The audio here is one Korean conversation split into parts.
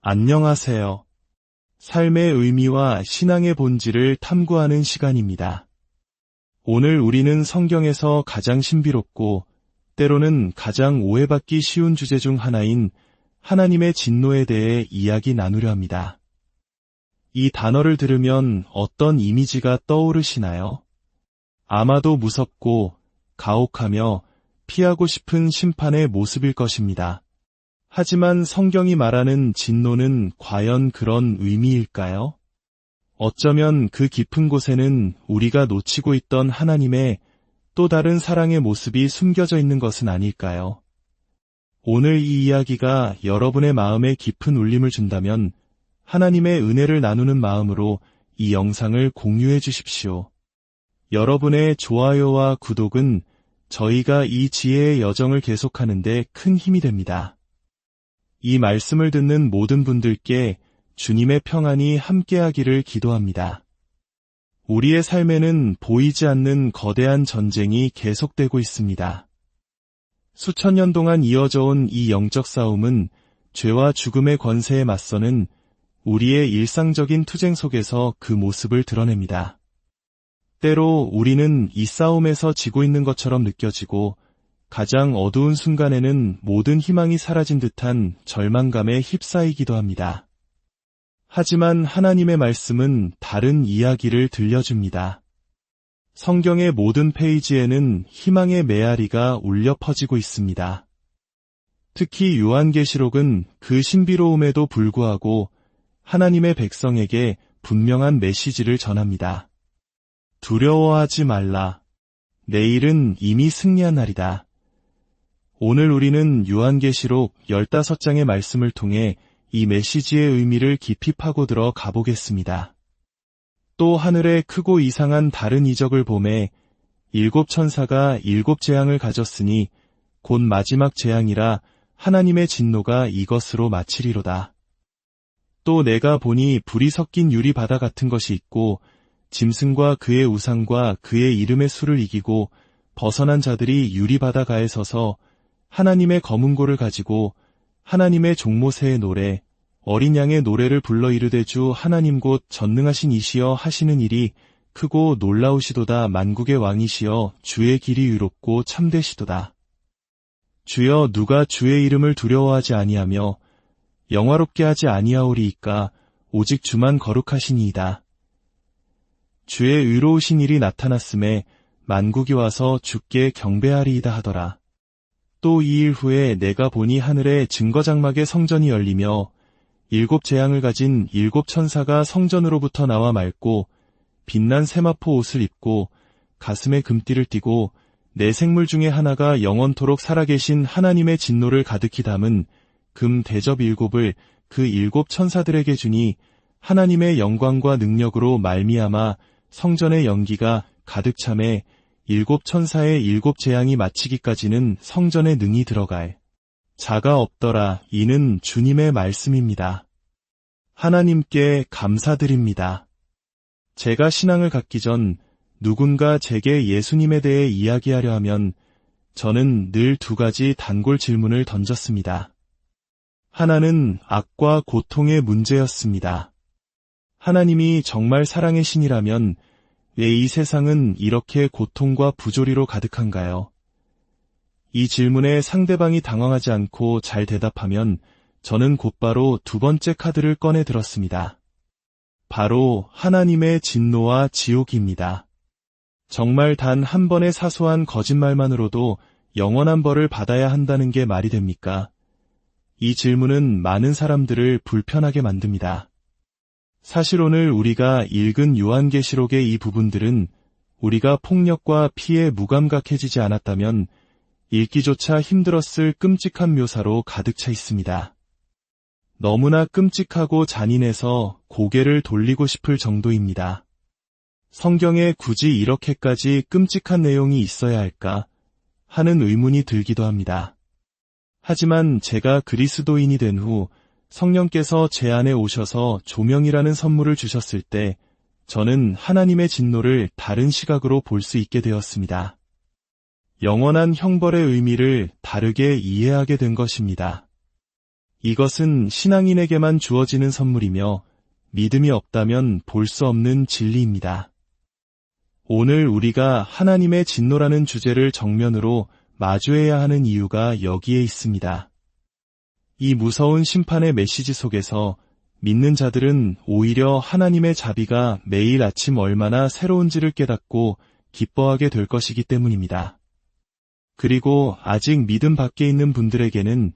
안녕하세요. 삶의 의미와 신앙의 본질을 탐구하는 시간입니다. 오늘 우리는 성경에서 가장 신비롭고 때로는 가장 오해받기 쉬운 주제 중 하나인 하나님의 진노에 대해 이야기 나누려 합니다. 이 단어를 들으면 어떤 이미지가 떠오르시나요? 아마도 무섭고 가혹하며 피하고 싶은 심판의 모습일 것입니다. 하지만 성경이 말하는 진노는 과연 그런 의미일까요? 어쩌면 그 깊은 곳에는 우리가 놓치고 있던 하나님의 또 다른 사랑의 모습이 숨겨져 있는 것은 아닐까요? 오늘 이 이야기가 여러분의 마음에 깊은 울림을 준다면 하나님의 은혜를 나누는 마음으로 이 영상을 공유해 주십시오. 여러분의 좋아요와 구독은 저희가 이 지혜의 여정을 계속하는 데 큰 힘이 됩니다. 이 말씀을 듣는 모든 분들께 주님의 평안이 함께하기를 기도합니다. 우리의 삶에는 보이지 않는 거대한 전쟁이 계속되고 있습니다. 수천 년 동안 이어져 온 이 영적 싸움은 죄와 죽음의 권세에 맞서는 우리의 일상적인 투쟁 속에서 그 모습을 드러냅니다. 때로 우리는 이 싸움에서 지고 있는 것처럼 느껴지고 가장 어두운 순간에는 모든 희망이 사라진 듯한 절망감에 휩싸이기도 합니다. 하지만 하나님의 말씀은 다른 이야기를 들려줍니다. 성경의 모든 페이지에는 희망의 메아리가 울려 퍼지고 있습니다. 특히 요한계시록은 그 신비로움에도 불구하고 하나님의 백성에게 분명한 메시지를 전합니다. 두려워하지 말라. 내일은 이미 승리한 날이다. 오늘 우리는 요한계시록 15장의 말씀을 통해 이 메시지의 의미를 깊이 파고들어 가보겠습니다. 또 하늘에 크고 이상한 다른 이적을 보매 7 천사가 7 재앙을 가졌으니 곧 마지막 재앙이라 하나님의 진노가 이것으로 마치리로다. 또 내가 보니 불이 섞인 유리 바다 같은 것이 있고 짐승과 그의 우상과 그의 이름의 수를 이기고 벗어난 자들이 유리 바다 가에 서서 하나님의 검은고를 가지고 하나님의 종모새의 노래, 어린 양의 노래를 불러 이르되 주 하나님 곧 전능하신 이시여 하시는 일이 크고 놀라우시도다. 만국의 왕이시여 주의 길이 의롭고 참되시도다. 주여 누가 주의 이름을 두려워하지 아니하며 영화롭게 하지 아니하오리이까 오직 주만 거룩하시니이다. 주의 의로우신 일이 나타났음에 만국이 와서 주께 경배하리이다 하더라. 또 이 일 후에 내가 보니 하늘에 증거장막의 성전이 열리며 7 재앙을 가진 7 천사가 성전으로부터 나와 맑고 빛난 세마포 옷을 입고 가슴에 금띠를 띠고 네 생물 중에 하나가 영원토록 살아계신 하나님의 진노를 가득히 담은 금 대접 7을 그 7 천사들에게 주니 하나님의 영광과 능력으로 말미암아 성전의 연기가 가득 참에 7 천사의 7 재앙이 마치기까지는 성전에 능히 들어갈 자가 없더라. 이는 주님의 말씀입니다. 하나님께 감사드립니다. 제가 신앙을 갖기 전 누군가 제게 예수님에 대해 이야기하려 하면 저는 늘 2가지 단골 질문을 던졌습니다. 하나는 악과 고통의 문제였습니다. 하나님이 정말 사랑의 신이라면 왜 이 세상은 이렇게 고통과 부조리로 가득한가요? 이 질문에 상대방이 당황하지 않고 잘 대답하면 저는 곧바로 2번째 카드를 꺼내 들었습니다. 바로 하나님의 진노와 지옥입니다. 정말 단 한 번의 사소한 거짓말만으로도 영원한 벌을 받아야 한다는 게 말이 됩니까? 이 질문은 많은 사람들을 불편하게 만듭니다. 사실 오늘 우리가 읽은 요한계시록의 이 부분들은 우리가 폭력과 피해 무감각해지지 않았다면 읽기조차 힘들었을 끔찍한 묘사로 가득 차 있습니다. 너무나 끔찍하고 잔인해서 고개를 돌리고 싶을 정도입니다. 성경에 굳이 이렇게까지 끔찍한 내용이 있어야 할까 하는 의문이 들기도 합니다. 하지만 제가 그리스도인이 된 후 성령께서 제 안에 오셔서 조명이라는 선물을 주셨을 때 저는 하나님의 진노를 다른 시각으로 볼 수 있게 되었습니다. 영원한 형벌의 의미를 다르게 이해하게 된 것입니다. 이것은 신앙인에게만 주어지는 선물이며 믿음이 없다면 볼 수 없는 진리입니다. 오늘 우리가 하나님의 진노라는 주제를 정면으로 마주해야 하는 이유가 여기에 있습니다. 이 무서운 심판의 메시지 속에서 믿는 자들은 오히려 하나님의 자비가 매일 아침 얼마나 새로운지를 깨닫고 기뻐하게 될 것이기 때문입니다. 그리고 아직 믿음 밖에 있는 분들에게는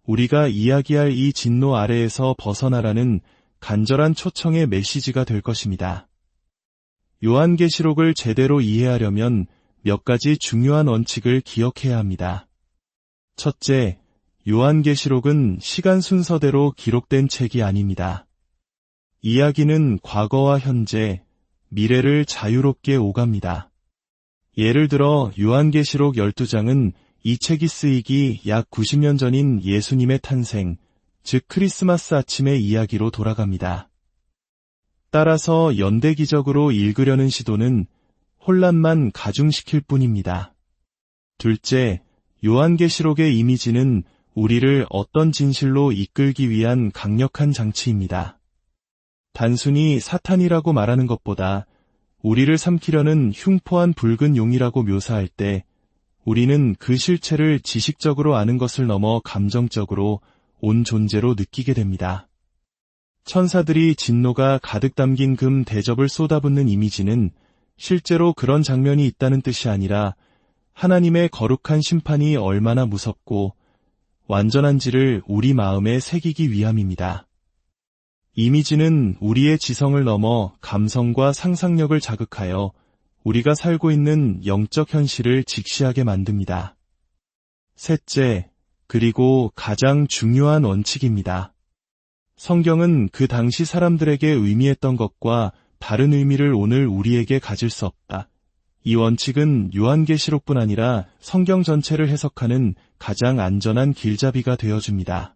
우리가 이야기할 이 진노 아래에서 벗어나라는 간절한 초청의 메시지가 될 것입니다. 요한계시록을 제대로 이해하려면 몇 가지 중요한 원칙을 기억해야 합니다. 첫째, 요한계시록은 시간 순서대로 기록된 책이 아닙니다. 이야기는 과거와 현재, 미래를 자유롭게 오갑니다. 예를 들어 요한계시록 12장은 이 책이 쓰이기 약 90년 전인 예수님의 탄생, 즉 크리스마스 아침의 이야기로 돌아갑니다. 따라서 연대기적으로 읽으려는 시도는 혼란만 가중시킬 뿐입니다. 둘째, 요한계시록의 이미지는 우리를 어떤 진실로 이끌기 위한 강력한 장치입니다. 단순히 사탄이라고 말하는 것보다 우리를 삼키려는 흉포한 붉은 용이라고 묘사할 때 우리는 그 실체를 지식적으로 아는 것을 넘어 감정적으로 온 존재로 느끼게 됩니다. 천사들이 진노가 가득 담긴 금 대접을 쏟아붓는 이미지는 실제로 그런 장면이 있다는 뜻이 아니라 하나님의 거룩한 심판이 얼마나 무섭고 완전한지를 우리 마음에 새기기 위함입니다. 이미지는 우리의 지성을 넘어 감성과 상상력을 자극하여 우리가 살고 있는 영적 현실을 직시하게 만듭니다. 셋째, 그리고 가장 중요한 원칙입니다. 성경은 그 당시 사람들에게 의미했던 것과 다른 의미를 오늘 우리에게 가질 수 없다. 이 원칙은 요한계시록뿐 아니라 성경 전체를 해석하는 가장 안전한 길잡이가 되어줍니다.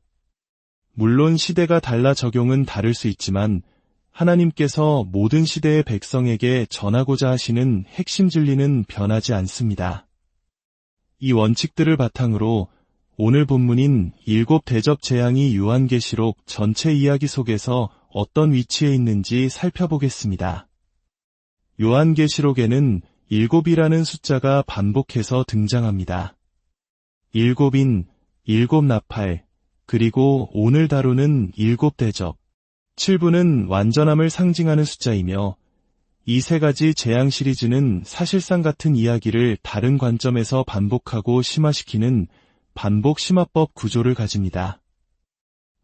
물론 시대가 달라 적용은 다를 수 있지만 하나님께서 모든 시대의 백성에게 전하고자 하시는 핵심 진리는 변하지 않습니다. 이 원칙들을 바탕으로 오늘 본문인 7 대접 재앙이 요한계시록 전체 이야기 속에서 어떤 위치에 있는지 살펴보겠습니다. 요한계시록에는 7이라는 숫자가 반복해서 등장합니다. 7인, 7 나팔, 그리고 오늘 다루는 7 대접, 7부는 완전함을 상징하는 숫자이며 이 세 가지 재앙 시리즈는 사실상 같은 이야기를 다른 관점에서 반복하고 심화시키는 반복 심화법 구조를 가집니다.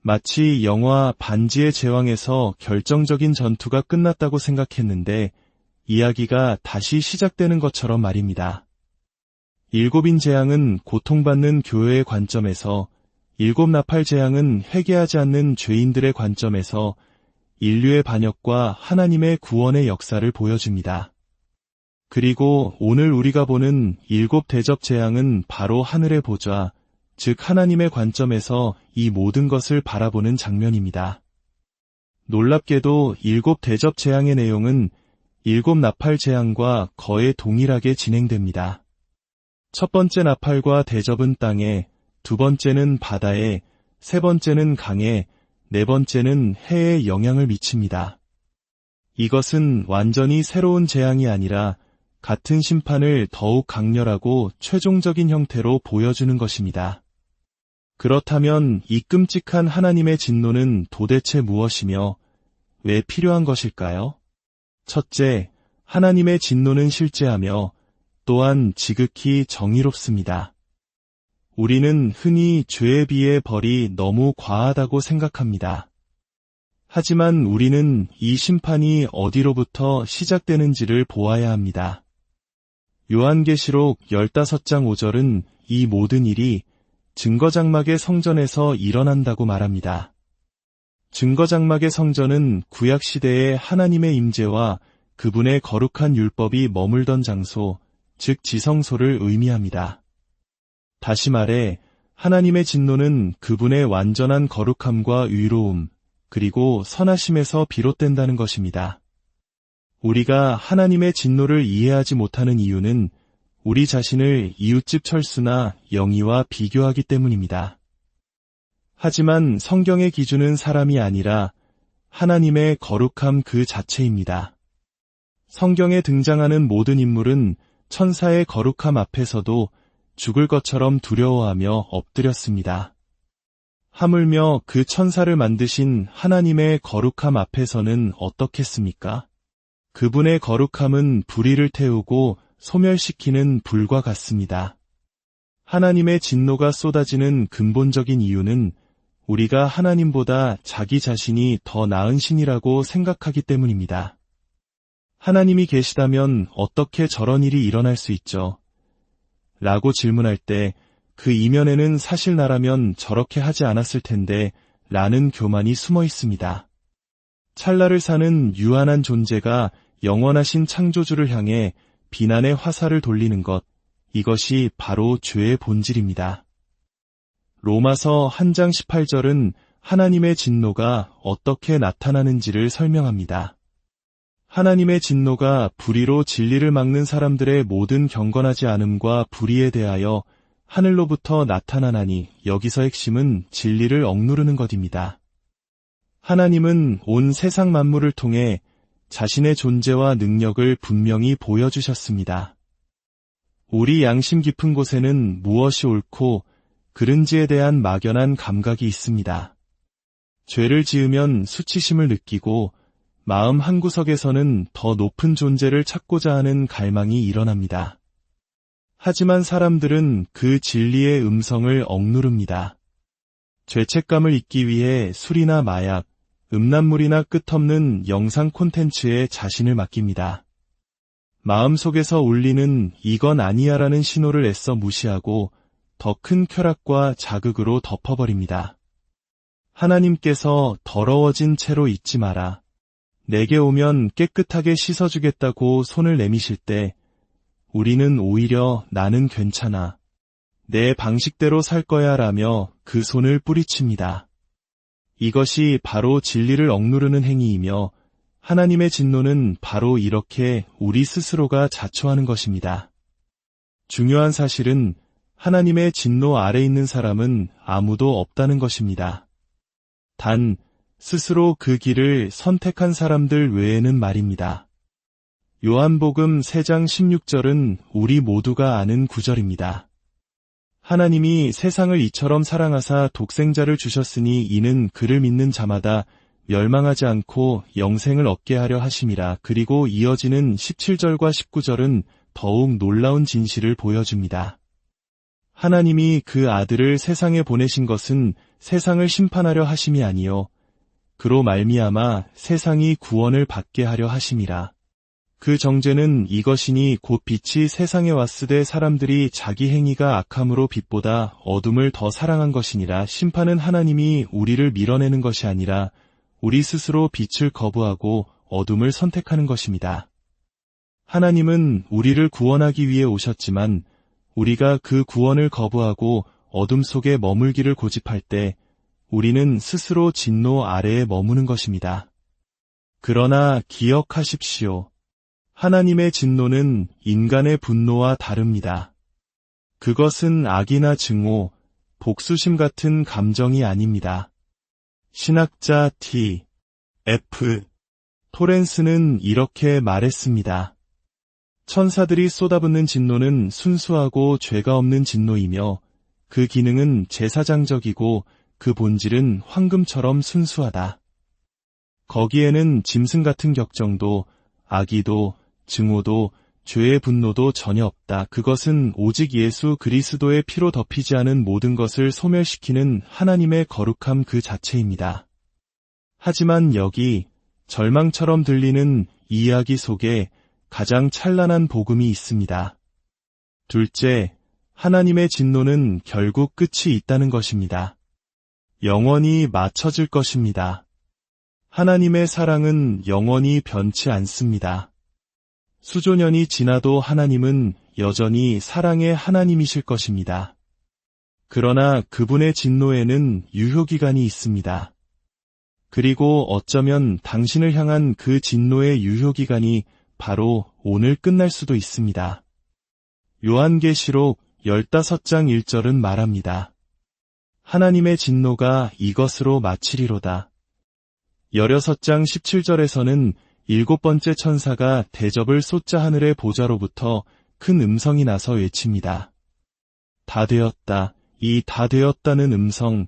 마치 영화 반지의 제왕에서 결정적인 전투가 끝났다고 생각했는데 이야기가 다시 시작되는 것처럼 말입니다. 7인 재앙은 고통받는 교회의 관점에서 7 나팔 재앙은 회개하지 않는 죄인들의 관점에서 인류의 반역과 하나님의 구원의 역사를 보여줍니다. 그리고 오늘 우리가 보는 7 대접 재앙은 바로 하늘의 보좌, 즉 하나님의 관점에서 이 모든 것을 바라보는 장면입니다. 놀랍게도 7 대접 재앙의 내용은 7 나팔 재앙과 거의 동일하게 진행됩니다. 첫 번째 나팔과 대접은 땅에, 두 번째는 바다에, 세 번째는 강에, 네 번째는 해에 영향을 미칩니다. 이것은 완전히 새로운 재앙이 아니라 같은 심판을 더욱 강렬하고 최종적인 형태로 보여주는 것입니다. 그렇다면 이 끔찍한 하나님의 진노는 도대체 무엇이며 왜 필요한 것일까요? 첫째, 하나님의 진노는 실제하며 또한 지극히 정의롭습니다. 우리는 흔히 죄에 비해 벌이 너무 과하다고 생각합니다. 하지만 우리는 이 심판이 어디로부터 시작되는지를 보아야 합니다. 요한계시록 15장 5절은 이 모든 일이 증거장막의 성전에서 일어난다고 말합니다. 증거장막의 성전은 구약시대의 하나님의 임재와 그분의 거룩한 율법이 머물던 장소, 즉 지성소를 의미합니다. 다시 말해 하나님의 진노는 그분의 완전한 거룩함과 의로움, 그리고 선하심에서 비롯된다는 것입니다. 우리가 하나님의 진노를 이해하지 못하는 이유는 우리 자신을 이웃집 철수나 영희와 비교하기 때문입니다. 하지만 성경의 기준은 사람이 아니라 하나님의 거룩함 그 자체입니다. 성경에 등장하는 모든 인물은 천사의 거룩함 앞에서도 죽을 것처럼 두려워하며 엎드렸습니다. 하물며 그 천사를 만드신 하나님의 거룩함 앞에서는 어떻겠습니까? 그분의 거룩함은 불의를 태우고 소멸시키는 불과 같습니다. 하나님의 진노가 쏟아지는 근본적인 이유는 우리가 하나님보다 자기 자신이 더 나은 신이라고 생각하기 때문입니다. 하나님이 계시다면 어떻게 저런 일이 일어날 수 있죠? 라고 질문할 때 그 이면에는 사실 나라면 저렇게 하지 않았을 텐데 라는 교만이 숨어 있습니다. 찰나를 사는 유한한 존재가 영원하신 창조주를 향해 비난의 화살을 돌리는 것, 이것이 바로 죄의 본질입니다. 로마서 1장 18절은 하나님의 진노가 어떻게 나타나는지를 설명합니다. 하나님의 진노가 불의로 진리를 막는 사람들의 모든 경건하지 않음과 불의에 대하여 하늘로부터 나타나나니 여기서 핵심은 진리를 억누르는 것입니다. 하나님은 온 세상 만물을 통해 자신의 존재와 능력을 분명히 보여주셨습니다. 우리 양심 깊은 곳에는 무엇이 옳고 그른지에 대한 막연한 감각이 있습니다. 죄를 지으면 수치심을 느끼고 마음 한구석에서는 더 높은 존재를 찾고자 하는 갈망이 일어납니다. 하지만 사람들은 그 진리의 음성을 억누릅니다. 죄책감을 잊기 위해 술이나 마약, 음란물이나 끝없는 영상 콘텐츠에 자신을 맡깁니다. 마음속에서 울리는 이건 아니야라는 신호를 애써 무시하고 더 큰 쾌락과 자극으로 덮어버립니다. 하나님께서 더러워진 채로 있지 마라. 내게 오면 깨끗하게 씻어주겠다고 손을 내미실 때 우리는 오히려 나는 괜찮아. 내 방식대로 살 거야 라며 그 손을 뿌리칩니다. 이것이 바로 진리를 억누르는 행위이며 하나님의 진노는 바로 이렇게 우리 스스로가 자초하는 것입니다. 중요한 사실은 하나님의 진노 아래 있는 사람은 아무도 없다는 것입니다. 단, 스스로 그 길을 선택한 사람들 외에는 말입니다. 요한복음 3장 16절은 우리 모두가 아는 구절입니다. 하나님이 세상을 이처럼 사랑하사 독생자를 주셨으니 이는 그를 믿는 자마다 멸망하지 않고 영생을 얻게 하려 하심이라. 그리고 이어지는 17절과 19절은 더욱 놀라운 진실을 보여줍니다. 하나님이 그 아들을 세상에 보내신 것은 세상을 심판하려 하심이 아니요 그로 말미암아 세상이 구원을 받게 하려 하심이라. 그 정죄는 이것이니 곧 빛이 세상에 왔으되 사람들이 자기 행위가 악함으로 빛보다 어둠을 더 사랑한 것이니라. 심판은 하나님이 우리를 밀어내는 것이 아니라 우리 스스로 빛을 거부하고 어둠을 선택하는 것입니다. 하나님은 우리를 구원하기 위해 오셨지만 우리가 그 구원을 거부하고 어둠 속에 머물기를 고집할 때 우리는 스스로 진노 아래에 머무는 것입니다. 그러나 기억하십시오. 하나님의 진노는 인간의 분노와 다릅니다. 그것은 악이나 증오, 복수심 같은 감정이 아닙니다. 신학자 T.F. 토렌스는 이렇게 말했습니다. 천사들이 쏟아붓는 진노는 순수하고 죄가 없는 진노이며 그 기능은 제사장적이고 그 본질은 황금처럼 순수하다. 거기에는 짐승 같은 격정도, 악의도, 증오도, 죄의 분노도 전혀 없다. 그것은 오직 예수 그리스도의 피로 덮이지 않은 모든 것을 소멸시키는 하나님의 거룩함 그 자체입니다. 하지만 여기 절망처럼 들리는 이야기 속에 가장 찬란한 복음이 있습니다. 둘째, 하나님의 진노는 결국 끝이 있다는 것입니다. 영원히 맞춰질 것입니다. 하나님의 사랑은 영원히 변치 않습니다. 수조년이 지나도 하나님은 여전히 사랑의 하나님이실 것입니다. 그러나 그분의 진노에는 유효기간이 있습니다. 그리고 어쩌면 당신을 향한 그 진노의 유효기간이 바로 오늘 끝날 수도 있습니다. 요한계시록 15장 1절은 말합니다. 하나님의 진노가 이것으로 마치리로다. 16장 17절에서는 7번째 천사가 대접을 쏟자 하늘의 보좌로부터 큰 음성이 나서 외칩니다. 다 되었다. 이 다 되었다는 음성,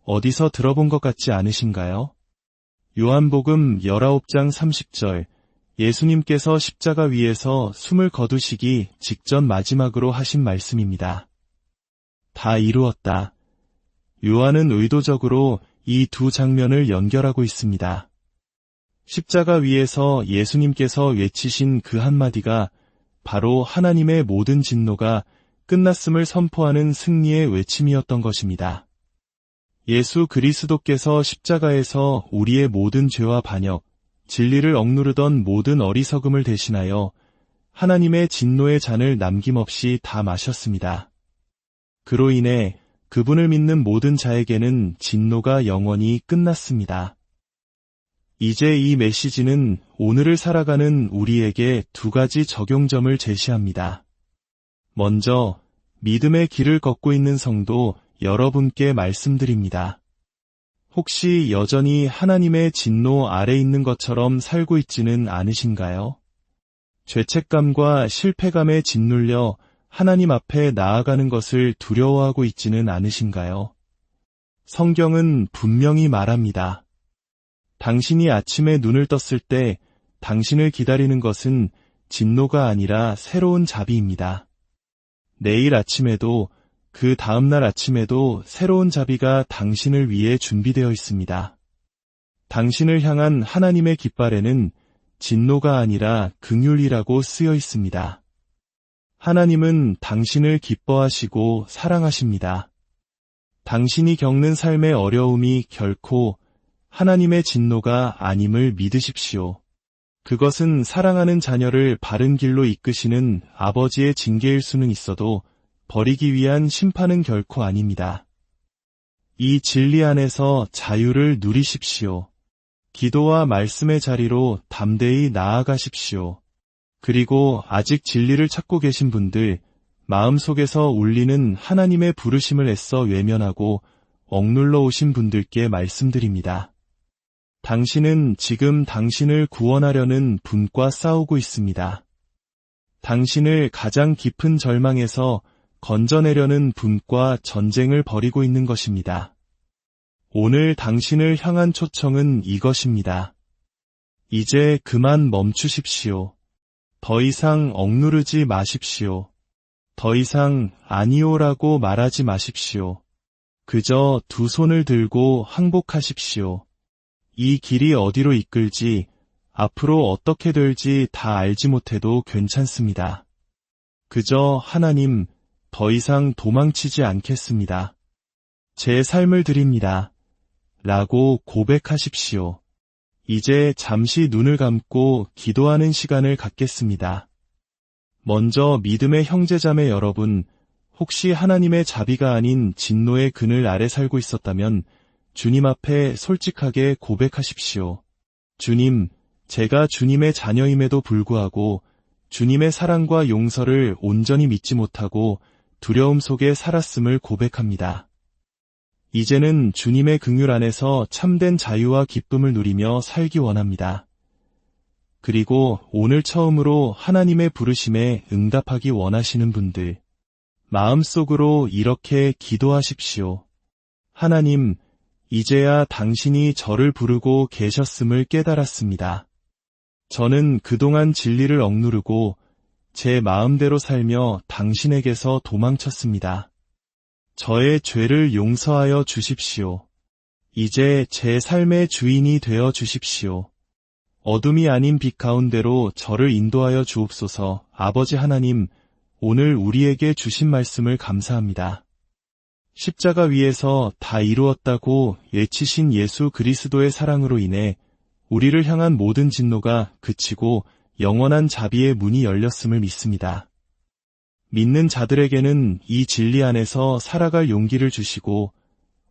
어디서 들어본 것 같지 않으신가요? 요한복음 19장 30절, 예수님께서 십자가 위에서 숨을 거두시기 직전 마지막으로 하신 말씀입니다. 다 이루었다. 요한은 의도적으로 이 두 장면을 연결하고 있습니다. 십자가 위에서 예수님께서 외치신 그 한마디가 바로 하나님의 모든 진노가 끝났음을 선포하는 승리의 외침이었던 것입니다. 예수 그리스도께서 십자가에서 우리의 모든 죄와 반역, 진리를 억누르던 모든 어리석음을 대신하여 하나님의 진노의 잔을 남김없이 다 마셨습니다. 그로 인해 그분을 믿는 모든 자에게는 진노가 영원히 끝났습니다. 이제 이 메시지는 오늘을 살아가는 우리에게 두 가지 적용점을 제시합니다. 먼저, 믿음의 길을 걷고 있는 성도 여러분께 말씀드립니다. 혹시 여전히 하나님의 진노 아래 있는 것처럼 살고 있지는 않으신가요? 죄책감과 실패감에 짓눌려 하나님 앞에 나아가는 것을 두려워하고 있지는 않으신가요? 성경은 분명히 말합니다. 당신이 아침에 눈을 떴을 때 당신을 기다리는 것은 진노가 아니라 새로운 자비입니다. 내일 아침에도 그 다음날 아침에도 새로운 자비가 당신을 위해 준비되어 있습니다. 당신을 향한 하나님의 깃발에는 진노가 아니라 긍휼이라고 쓰여 있습니다. 하나님은 당신을 기뻐하시고 사랑하십니다. 당신이 겪는 삶의 어려움이 결코 하나님의 진노가 아님을 믿으십시오. 그것은 사랑하는 자녀를 바른 길로 이끄시는 아버지의 징계일 수는 있어도 버리기 위한 심판은 결코 아닙니다. 이 진리 안에서 자유를 누리십시오. 기도와 말씀의 자리로 담대히 나아가십시오. 그리고 아직 진리를 찾고 계신 분들, 마음속에서 울리는 하나님의 부르심을 애써 외면하고 억눌러 오신 분들께 말씀드립니다. 당신은 지금 당신을 구원하려는 분과 싸우고 있습니다. 당신을 가장 깊은 절망에서 건져내려는 분과 전쟁을 벌이고 있는 것입니다. 오늘 당신을 향한 초청은 이것입니다. 이제 그만 멈추십시오. 더 이상 억누르지 마십시오. 더 이상 아니오라고 말하지 마십시오. 그저 두 손을 들고 항복하십시오. 이 길이 어디로 이끌지, 앞으로 어떻게 될지 다 알지 못해도 괜찮습니다. 그저 하나님, 더 이상 도망치지 않겠습니다. 제 삶을 드립니다. 라고 고백하십시오. 이제 잠시 눈을 감고 기도하는 시간을 갖겠습니다. 먼저 믿음의 형제자매 여러분, 혹시 하나님의 자비가 아닌 진노의 그늘 아래 살고 있었다면 주님 앞에 솔직하게 고백하십시오. 주님, 제가 주님의 자녀임에도 불구하고 주님의 사랑과 용서를 온전히 믿지 못하고 두려움 속에 살았음을 고백합니다. 이제는 주님의 긍휼 안에서 참된 자유와 기쁨을 누리며 살기 원합니다. 그리고 오늘 처음으로 하나님의 부르심에 응답하기 원하시는 분들, 마음속으로 이렇게 기도하십시오. 하나님, 이제야 당신이 저를 부르고 계셨음을 깨달았습니다. 저는 그동안 진리를 억누르고 제 마음대로 살며 당신에게서 도망쳤습니다. 저의 죄를 용서하여 주십시오. 이제 제 삶의 주인이 되어 주십시오. 어둠이 아닌 빛 가운데로 저를 인도하여 주옵소서. 아버지 하나님, 오늘 우리에게 주신 말씀을 감사합니다. 십자가 위에서 다 이루었다고 외치신 예수 그리스도의 사랑으로 인해 우리를 향한 모든 진노가 그치고 영원한 자비의 문이 열렸음을 믿습니다. 믿는 자들에게는 이 진리 안에서 살아갈 용기를 주시고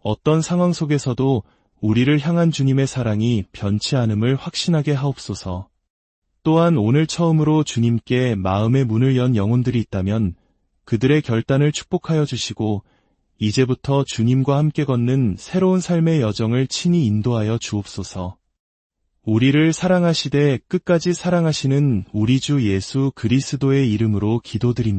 어떤 상황 속에서도 우리를 향한 주님의 사랑이 변치 않음을 확신하게 하옵소서. 또한 오늘 처음으로 주님께 마음의 문을 연 영혼들이 있다면 그들의 결단을 축복하여 주시고 이제부터 주님과 함께 걷는 새로운 삶의 여정을 친히 인도하여 주옵소서. 우리를 사랑하시되 끝까지 사랑하시는 우리 주 예수 그리스도의 이름으로 기도드립니다.